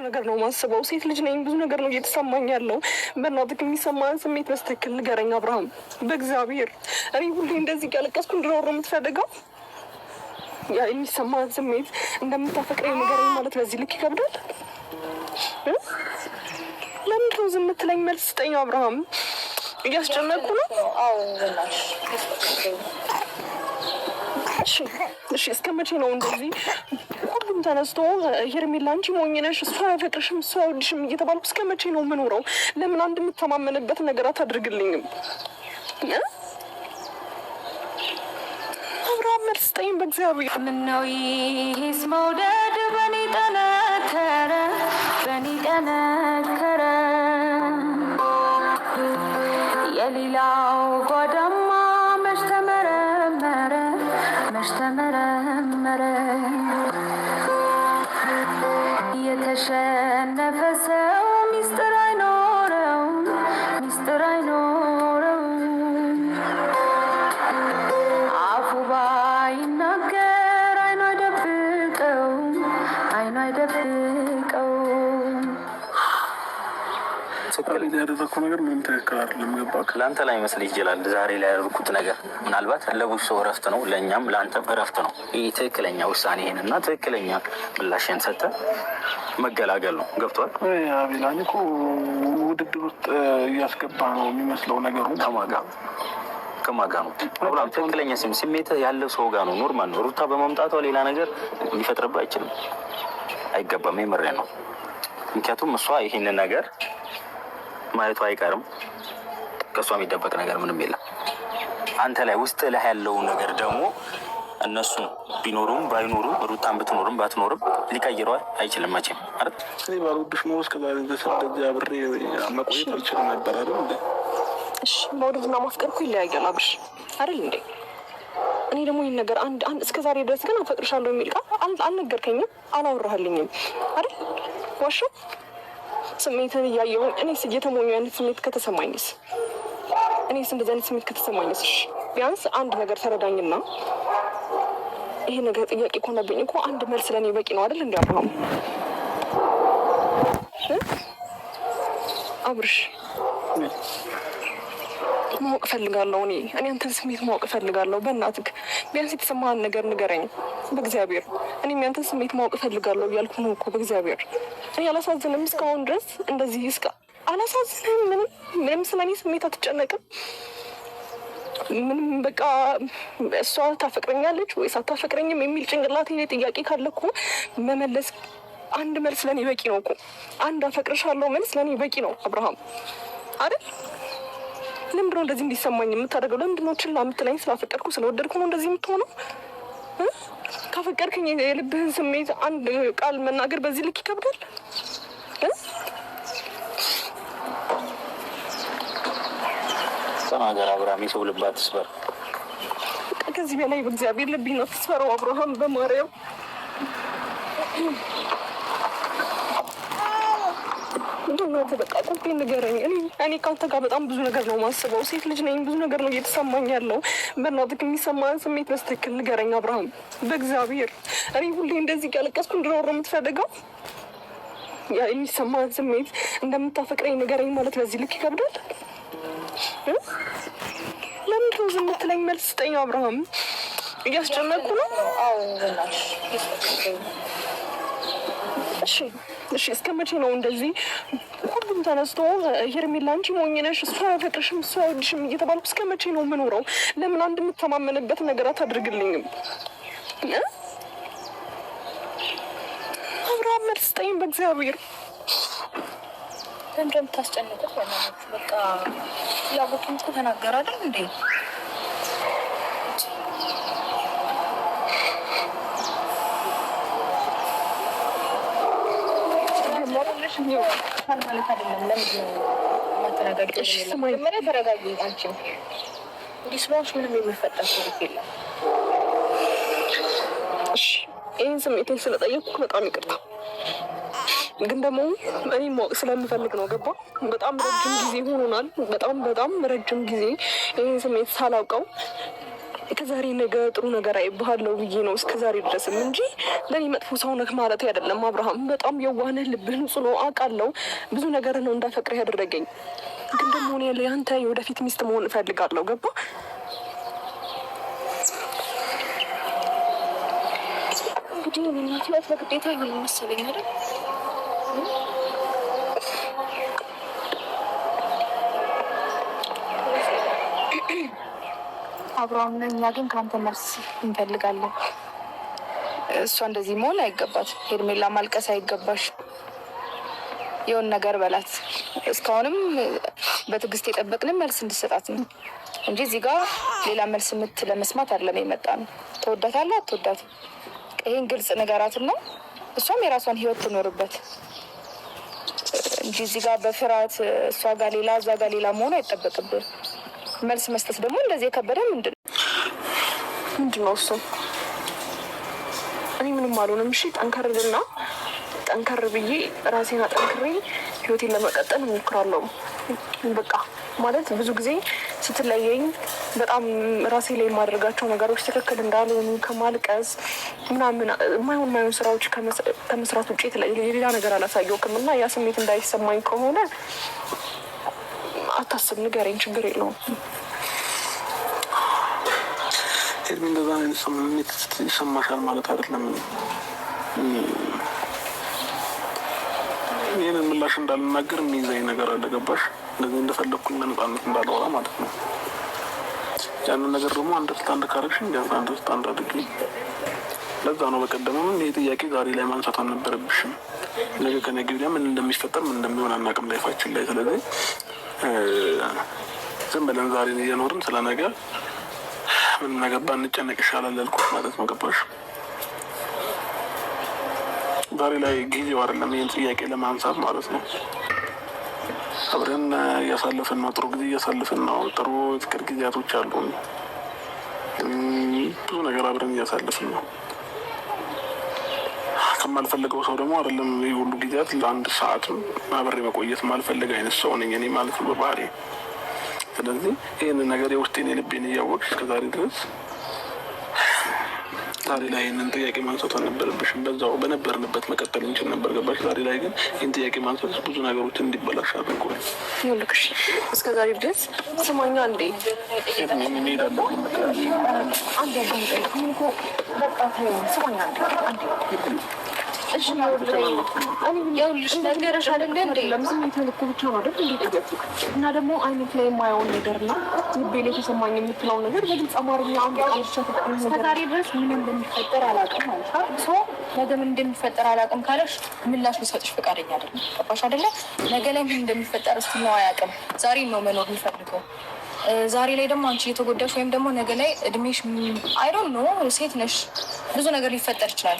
ነገር ነው ማስበው። ሴት ልጅ ነኝ፣ ብዙ ነገር ነው እየተሰማኝ ያለው። በእናትህ የሚሰማህን ስሜት በስትክክል ንገረኝ አብርሃም፣ በእግዚአብሔር። እኔ ሁሌ እንደዚህ እያለቀስኩ እንድኖር ነው የምትፈልገው? የሚሰማህን ስሜት እንደምታፈቅረኝ ንገረኝ ማለት በዚህ ልክ ይከብዳል? ለምንድን ነው ዝም የምትለኝ? መልስ ስጠኝ አብርሃም፣ እያስጨነቅኩ ነው። እሺ እስከ መቼ ነው እንደዚህ ሁሉም ተነስቶ ሄርሜላ አንቺ ሞኝ ነሽ፣ እሱ አያፈቅርሽም፣ እሱ አይወድሽም እየተባልኩ እስከ መቼ ነው የምኖረው? ለምን አንድ የምተማመንበት ነገር አታድርግልኝም? አብርሃም መልስ ስጠኝ በእግዚአብሔር። ምነው ይህስ መውደድ በኔ ጠነከረ፣ በኔ ጠነከረ፣ የሌላው ጓዳማ መች ተመረመረ፣ መች ተመረመረ። የተሸነፈ ሰው ሚስጥር አይኖረው፣ ሚስጥር አይኖረው። አፉ ባይናገር አይኑ አይደብቀው፣ አይኑ አይደብቀው። ያደረግኩት ነገር ምንም ትክክል አይደለም። ገባክ? ለአንተ ላይ መስል ይችላል። ዛሬ ላይ ያደርኩት ነገር ምናልባት ለብዙ ሰው እረፍት ነው፣ ለእኛም ለአንተም እረፍት ነው። ይህ ትክክለኛ ውሳኔህን እና ትክክለኛ ምላሽን ሰጥተህ መገላገል ነው። ገብቷል? አቤላ፣ እኔ እኮ ውድድር ውስጥ እያስገባ ነው የሚመስለው ነገሩ። ከማጋ ነው አብርሃም፣ ትክክለኛ ስሜት ያለው ሰው ጋር ነው። ኖርማል ነው። ሩታ በመምጣቷ ሌላ ነገር ሊፈጥርብህ አይችልም፣ አይገባም። የምሬን ነው። ምክንያቱም እሷ ይህንን ነገር ማለቱ አይቀርም። ከእሷ የሚደበቅ ነገር ምንም የለም። አንተ ላይ ውስጥ ላይ ያለው ነገር ደግሞ እነሱ ቢኖሩም ባይኖሩም ሩታን ብትኖርም ባትኖርም ሊቀይረዋል አይችልም መቼም አይደል? እኔ ባልወድሽ ኖሮ እስከዛሬ ድረስ እንደዚህ አብሬ መቆየት አልችልም ነበር አይደል እንዴ? እሺ መውደድና ማፍቀር እኮ ይለያያል አብርሽ አይደል እንዴ? እኔ ደግሞ ይህን ነገር አንድ እስከ ዛሬ ድረስ ግን አፈቅርሻለሁ የሚል ቃል አልነገርከኝም፣ አላወራህልኝም አይደል? ዋሾ ስሜትን እያየሁኝ እኔስ እየተሞኙ አይነት ስሜት ከተሰማኝስ? እኔስ እንደዚህ አይነት ስሜት ከተሰማኝስ? እሺ ቢያንስ አንድ ነገር ተረዳኝና ይሄ ነገር ጥያቄ ከሆነብኝ እኮ አንድ መልስ ለእኔ በቂ ነው አይደል? እንዲ አብርሃም አብርሽ ማወቅ እፈልጋለሁ። እኔ አንተን ስሜት ማወቅ እፈልጋለሁ። በእናትህ ቢያንስ የተሰማህን ነገር ንገረኝ በእግዚአብሔር። እኔም ያንተን ስሜት ማወቅ እፈልጋለሁ እያልኩ ነው እኮ በእግዚአብሔር። እኔ አላሳዝንም? እስካሁን ድረስ እንደዚህ አላሳዝንም? ምንም ስለኔ ስሜት አትጨነቅም? ምንም በቃ እሷ ታፈቅረኛለች ወይስ አታፈቅረኝም የሚል ጭንቅላቴ ላይ ጥያቄ ካለ እኮ መመለስ አንድ መልስ ለኔ በቂ ነው እኮ። አንድ አፈቅርሻለሁ መልስ ለኔ በቂ ነው አብርሃም አይደል? ለምንድነው እንደዚህ እንዲሰማኝ የምታደርገው? ለምንድነው ችላ የምትለኝ? ስላፈቀርኩ ስለወደድኩ ነው እንደዚህ የምትሆነው? ካፈቀርክኝ የልብህን ስሜት አንድ ቃል መናገር በዚህ ልክ ይከብዳል? ተናገር አብርሃም፣ የሰው ልብ አትስበር። ከዚህ በላይ በእግዚአብሔር ልቤን አትስበረው አብርሃም፣ በማርያም እንደናንተ በቃ ቁልፌ ንገረኝ። እኔ ከአንተ ጋር በጣም ብዙ ነገር ነው ማስበው። ሴት ልጅ ነኝ፣ ብዙ ነገር ነው እየተሰማኝ ያለው። በእናትህ የሚሰማህን ስሜት በስትክክል ንገረኝ አብርሃም፣ በእግዚአብሔር። እኔ ሁሌ እንደዚህ እያለቀስኩ እንድኖር ነው የምትፈልገው? የሚሰማህን ስሜት እንደምታፈቅረኝ ንገረኝ ማለት በዚህ ልክ ይከብዳል? ለምንድን ነው ዝም የምትለኝ? መልስ ስጠኝ አብርሃም፣ እያስጨነቅኩ ነው። እሺ እስከ መቼ ነው እንደዚህ ሁሉም ተነስቶ ሄርሜላ አንቺ ሞኝ ነሽ፣ እሱ አያፈቅርሽም፣ እሱ አይወድሽም እየተባልኩ እስከ መቼ ነው የምኖረው? ለምን አንድ የምተማመንበት ነገር አታድርግልኝም? አብርሃም መልስ ስጠኝ በእግዚአብሔር። እንደምታስጨንቁት በእናታችሁ በቃ ፍላጎቱን እኮ ተናገር አይደል እንዴ? ማለት አይደለም። ለምንድን ነው ማተናገርሽ? መጀመሪያ ተረጋጊ። አንቺ እንዲህ ስለሆንሽ ምንም የሚፈጠር ነገር የለም። እሺ ይህን ስሜቴን ስለጠየቅኩ በጣም ይቅርታ። ግን ደግሞ እኔ ማወቅ ስለምፈልግ ነው። ገባ? በጣም ረጅም ጊዜ ሆኖናል። በጣም ረጅም ጊዜ ይህን ስሜት ሳላውቀው ከዛሬ ነገ ጥሩ ነገር አይባለው ብዬ ነው እስከዛሬ ድረስም እንጂ ለእኔ መጥፎ ሰው ነህ ማለት አይደለም። አብርሃም በጣም የዋህነህ፣ ልብህ ንጹህ ነው አውቃለሁ። ብዙ ነገር ነው እንዳፈቅርህ ያደረገኝ። ግን ደግሞ እኔ ለአንተ የወደፊት ሚስት መሆን እፈልጋለሁ። ገባ? እንግዲህ እናት ህይወት በግዴታ ይሆን መሰለኝ አይደል? አብርሃም ነኝ። እኛ ግን ከአንተ መልስ እንፈልጋለን። እሷ እንደዚህ መሆን አይገባት። ሄርሜላ ማልቀስ አይገባሽ። የሆን ነገር በላት። እስካሁንም በትዕግስት የጠበቅንን መልስ እንድሰጣት ነው እንጂ እዚህ ጋር ሌላ መልስ ምት ለመስማት አይደለም የመጣ ነው። ተወዳታለህ አትወዳትም? ይህን ግልጽ ነገራትና እሷም የራሷን ህይወት ትኖርበት እንጂ እዚህ ጋር በፍርሃት እሷ ጋር ሌላ እዛ ጋር ሌላ መሆኑ አይጠበቅብን። መልስ መስጠት ደግሞ እንደዚህ የከበደ ምንድን ነው እሱ? እኔ ምንም አልሆንም። እሺ ጠንከርልና ጠንከር ብዬ ራሴን አጠንክሬ ህይወቴን ለመቀጠል እሞክራለሁ። በቃ ማለት ብዙ ጊዜ ስትለየኝ በጣም ራሴ ላይ የማደርጋቸው ነገሮች ትክክል እንዳልሆኑ ከማልቀስ ምናምን የማይሆን ስራዎች ከመስራት ውጭ ሌላ ነገር አላሳየውክም እና ያ ስሜት እንዳይሰማኝ ከሆነ አታስብ፣ ንገረኝ፣ ችግር የለውም። ሄርሜ እንደዛ አይነት ስሜት ይሰማሻል ማለት አይደለም። ይህንን ምላሽ እንዳልናገር የሚይዘኝ ነገር አለ። ገባሽ? እንደዚህ እንደፈለግኩኝ በነፃነት እንዳልወራ ማለት ነው። ያንን ነገር ደግሞ አንደርስታንድ ካረግሽኝ ቢያንስ አንደርስታንድ አድርጊ። ለዛ ነው በቀደምም ይህ ጥያቄ ዛሬ ላይ ማንሳት አልነበረብሽም። ነገ ከነገ ወዲያ ምን እንደሚፈጠር ምን እንደሚሆን አናውቅም ላይፋችን ላይ። ስለዚህ ዝም ብለን ዛሬን እየኖርን ስለ ነገ ምንም ነገር ባንጨነቅ ይሻላል ያልኩት ማለት ነው። ገባሽ? ዛሬ ላይ ጊዜው አይደለም ይህን ጥያቄ ለማንሳት ማለት ነው። አብረን እያሳለፍን ነው፣ ጥሩ ጊዜ እያሳለፍን ነው። ጥሩ የፍቅር ጊዜያቶች አሉ፣ ብዙ ነገር አብረን እያሳለፍን ነው። ከማልፈልገው ሰው ደግሞ አይደለም ይህ ሁሉ ጊዜያት ለአንድ ሰዓትም አብሬ መቆየት ማልፈልግ አይነት ሰው ነኝ እኔ ማለት ነው በባህሪ። ስለዚህ ይህንን ነገር የውስጤን የልቤን እያወቅሽ እስከዛሬ ድረስ ዛሬ ላይ ይህንን ጥያቄ ማንሳት አልነበረብሽም። በዛው በነበርንበት መቀጠል እንችል ነበር። ገባሽ? ዛሬ ላይ ግን ይህን ጥያቄ ማንሳት ብዙ ነገሮችን እንዲበላሽ አድርጎ ይልክሽ እስከ ዛሬ ድረስ ስማኛ እንዴ ሄድ አለብኝ ስማኛ አንዴ እሺ ይኸውልሽ ነገርሽ አይደለ እንዴ? ለምስሜት ልኩ ብቻ ነው አይደል እንዴ? እና ደግሞ አይነት ላይ የማየውን ነገር እና ልቤ ላይ ተሰማኝ የምትለው ነገር በግልጽ አማርኛ እስከዛሬ ድረስ ምን እንደሚፈጠር አላውቅም ማለት ነው። ነገ ምን እንደሚፈጠር አላውቅም ካለሽ ምላሽ ልሰጥሽ ፈቃደኛ አይደለም። ገባሽ አይደለ? ነገ ላይ ምን እንደሚፈጠር እስቲ ነው አያውቅም። ዛሬ ነው መኖር የሚፈልገው። ዛሬ ላይ ደግሞ አንቺ እየተጎዳሽ ወይም ደግሞ ነገ ላይ እድሜሽ አይ ዶንት ኖ ሴት ነሽ፣ ብዙ ነገር ሊፈጠር ይችላል።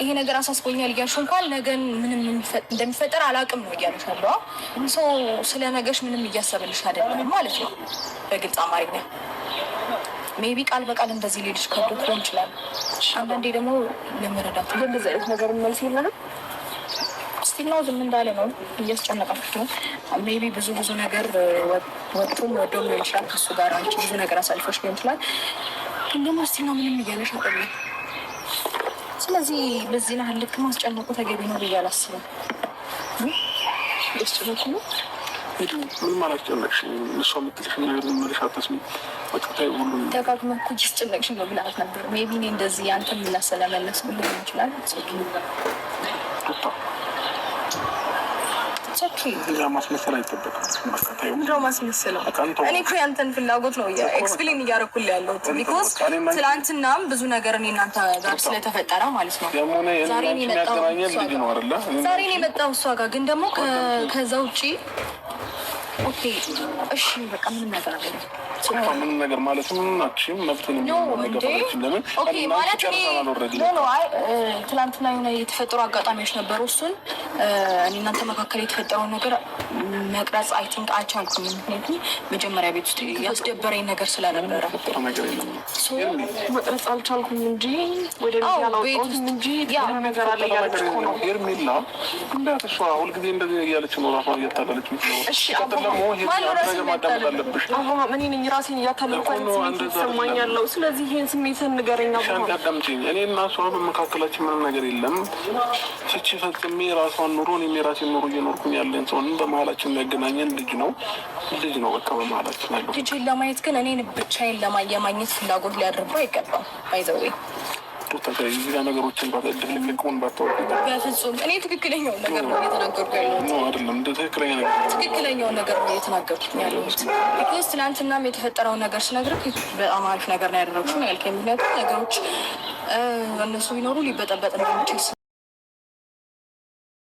ይሄ ነገር አሳስቦኛል እያልሽ እንኳን ነገን ምንም እንደሚፈጠር አላውቅም ነው እያልሽ አለዋ። ስለ ነገሽ ምንም እያሰብልሽ አይደለም ማለት ነው በግልጽ አማርኛ። ሜቢ ቃል በቃል እንደዚህ ሌልሽ ከብዶ ሊሆን ይችላል። አንዳንዴ ደግሞ ለመረዳት እንደዚህ አይነት ነገር መልስ የለንም። ስቲል ነው ዝም እንዳለ ነው እያስጨነቃችሁ ነው። ሜቢ ብዙ ነገር ወጥቶም ወዶም ሊሆን ይችላል ከሱ ጋር አንቺ ብዙ ነገር አሳልፈሽ ሊሆን ይችላል። ግን ደግሞ ስቲል ነው ምንም እያለሽ አይደለም። ስለዚህ በዚህ ላይ ልክ ማስጨነቁ ተገቢ ነው ብዬ አላስብም። ደስጨነቁ ነው ምን ማለት ጨነቅሽ? እሷ የምትልሽ ነገር መመለሽ አትስሚ። ወቅታዊ ሁሉ ደጋግመህ እኮ ጨነቅሽ ነው ብላት ነበር። ሜቢ እኔ እንደዚህ አንተን ምላሽ ስለመለስ ሊሆን ይችላል። ማስመሰል አይጠበቅም። ምንድነው ማስመሰለው? እኔ እኮ ያንተን ፍላጎት ነው ኤክስፕሌን እያደረኩልህ ያለሁት። ቢኮዝ ትላንትናም ብዙ ነገር እኔ እናንተ ጋር ስለተፈጠረ ማለት ነው። ዛሬ ነው የመጣው እሷ ጋር ግን ደግሞ ከዛ ውጭ ኦኬ እሺ በቃ ምንም ነገር አለ ምን ነገር ማለትም ናችም መብትን ለምን ኦኬ ማለት ነው። አይ ትላንትና የሆነ የተፈጠሩ አጋጣሚዎች ነበሩ። እሱን እኔ እናንተ መካከል የተፈጠረውን ነገር መቅረጽ አይ ቲንክ አልቻልኩም። ምክንያቱም መጀመሪያ ቤት ውስጥ ያስደበረኝ ነገር ስለነበረ መቅረጽ አልቻልኩም እንጂ ወደ ቤት ያላወጣሁትም እንጂ ነገር አለ ያለች ነው ሄርሜላ እንዳትሷ ሁልጊዜ እንደዚህ እያለች ነው ራሷ እያታለለች ነው። እሺ ደግሞ ይሄ ነገር ማዳመጥ አለብሽ። ምን ነኝ ራሴን እያታለልኩ አይነት ስሜት ይሰማኛለሁ። ስለዚህ ይሄን ስሜትን ንገረኛ። አዳምጪኝ። እኔ እና እሷ በመካከላችን ምንም ነገር የለም። ፍቺ ፈጽሜ ራሷን ኑሮ እኔም የራሴን ኑሮ እየኖርኩኝ ያለን ሰውን በመሀላችን የሚያገናኘን ልጅ ነው በቃ በመሀላችን ያለው ልጅን ለማየት ግን እኔን ብቻዬን የማግኘት ፍላጎት ሊያደርገው አይገባም። ባይዘዌ እዚህ ጋር ነገሮችን ድፍልቅልቁን ባታወቅ በፍጹም እኔ ትክክለኛውን ነገር ነው እየተናገርኩ ያለሁት። አይደለም ትክክለኛውን ነገር ነው እየተናገርኩ ያለሁት። ቢኮዝ ትናንትናም የተፈጠረውን ነገር ስነግርህ በጣም አሪፍ ነገር ነው ያደረግሽው ነው ያልከኝ። ምክንያቱም ነገሮች እነሱ ቢኖሩ ሊበጠበጥ እንደሚችል